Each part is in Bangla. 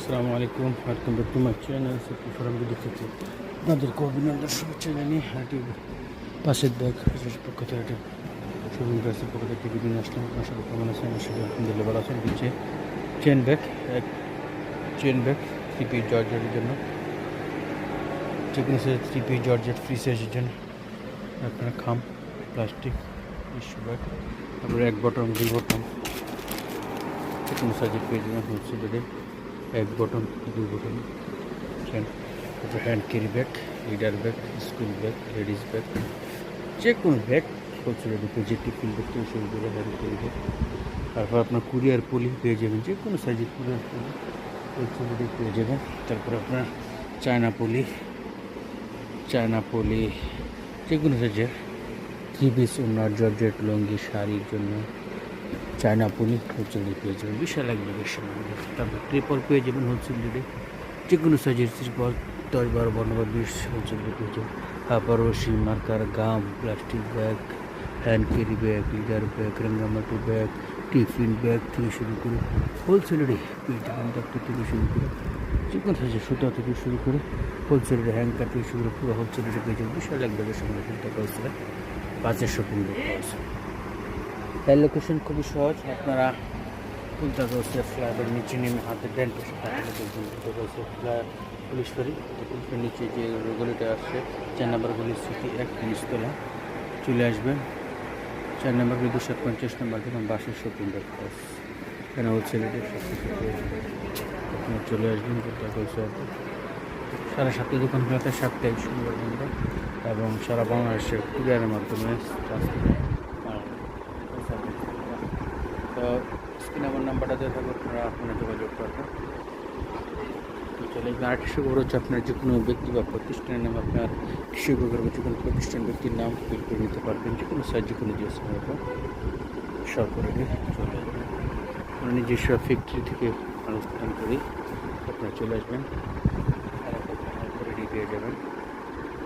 আসসালামু আলাইকুম, welcome back to my channel safety forum video থেকে আপনাদেরকে অভিনন্দন শুভেচ্ছা জানিয়ে এটি পাশের ব্যাগ পক্ষ থেকে একটা শোরুম ড্রেসের পক্ষ থেকে টিভি নিয়ে আসলাম। আপনার সবাই কেমন আছেন? সেটা আলহামদুলিল্লাহ ভালো আছেন। দিচ্ছে চেন ব্যাগ, থ্রি জর্জেটের জন্য, যে কোনো সাইজ থ্রি জর্জেট ফ্রি সাইজের জন্য আপনার খাম প্লাস্টিক টিস্যু ব্যাগ, তারপরে এক বটন দুই বটন যে কোনো সাইজের পেয়ে যাবেন হোলসেলের। এক বটন দুই বটন চেন, তারপর hand carry bag, leather bag, school bag, ladies bag, যে কোনো ব্যাগ হোলসেলের পেয়ে, যে টিফিন ব্যাগ থেকে শুরু করে হ্যান্ড ক্যারি ব্যাগ। তারপর আপনার কুরিয়ার পলি পেয়ে যাবেন, যে কোনো সাইজের কুরিয়ার পলি হোলসেলের পেয়ে যাবেন। তারপর আপনার চায়না পলি যে কোনো সাইজের থ্রি পিস ওনার জর্জেট লুঙ্গি শাড়ির জন্য চায়না পলি হোলসেল রেটে পেয়ে যাবেন, বিশাল এক ব্যাগের সময়। তারপর ট্রিপল পেয়ে যাবেন হোলসেল রেটে, যে কোনো সাইজের ট্রিপল 10, 12, 15, 20 হোলসেল রেটে পেয়ে যাবেন। তারপর রশি, marker, gum, plastic bag, hand carry bag, leather bag, Rangamati bag, tiffin bag থেকে শুরু করে হোলসেল রেটে পেয়ে যাবেন। ডাক্তার থেকে শুরু করে যে কোনো সাইজের সুতা থেকে শুরু করে হোলসেল রেটে, হ্যাঙ্কার থেকে শুরু করে পুরো হোলসেল রেটে পেয়ে যাবেন, বিশাল এক ব্যাগের সময়। চিন্তা করেছিলেন পাঁচের শপিং ব্যাগ। তাই লোকেশন খুবই সহজ, আপনারা খুলতে রয়েছে ফ্লাইওভারের নিচে নেমে হাতে ডান পাশে রয়েছে পুলিশ ফাঁড়ি, পুলিশের নিচে যে গলিটা আসছে 4 নম্বর গলি সিটি 1 নিচতলা চলে আসবেন। 4 নম্বর গলি 250 নম্বর দেখুন বাসের শপিং ব্যাগ হাউস, এখানে হোলসেলের সব কিছু আপনারা চলে আসবেন। কোথায় রয়েছে 7:30 দোকান খোলা থাকে, সাপ্তাহিক শনিবার বন্ধ, এবং সারা বাংলাদেশের কুরিয়ারের মাধ্যমে তো স্ক্রিনে আমার নাম্বারটা দেওয়া থাকবে, আপনারা যোগাযোগ করবেন। চলে আরেকটি খবর হচ্ছে, আপনার যে কোনো ব্যক্তি বা প্রতিষ্ঠানের নাম, আপনার কৃষি বিভাগের যে কোনো প্রতিষ্ঠান ব্যক্তির নাম ফিল করে নিতে পারবেন, যে কোনো সাইজ, যে কোনো জিনিস সরকারি চলে আসবেন। আমরা নিজস্ব ফ্যাক্টরি থেকে উৎপাদন করি, আপনারা চলে আসবেন, রেডি পেয়ে যাবেন।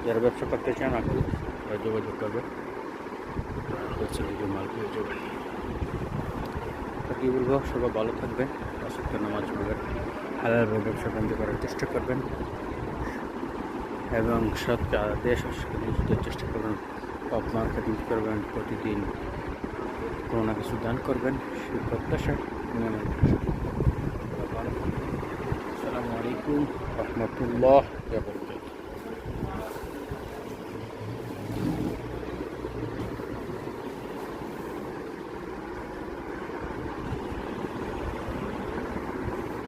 যারা ব্যবসা করতে চান আপনি যোগাযোগ করবেন, হচ্ছে মাল পেয়ে যাবেন। কি বলবো, সবাই ভালো থাকবেন, আসক্ত নামাজ পড়বেন, হালালভাবে ব্যবসা বাণিজ্য করার চেষ্টা করবেন, এবং সৎ দেশ নিতে চেষ্টা করবেন। টপ মার্কেটিং করবেন, প্রতিদিন কোনো না কিছু দান করবেন, সেই প্রত্যাশা। আসসালামু আলাইকুম রহমতুল্লাহ।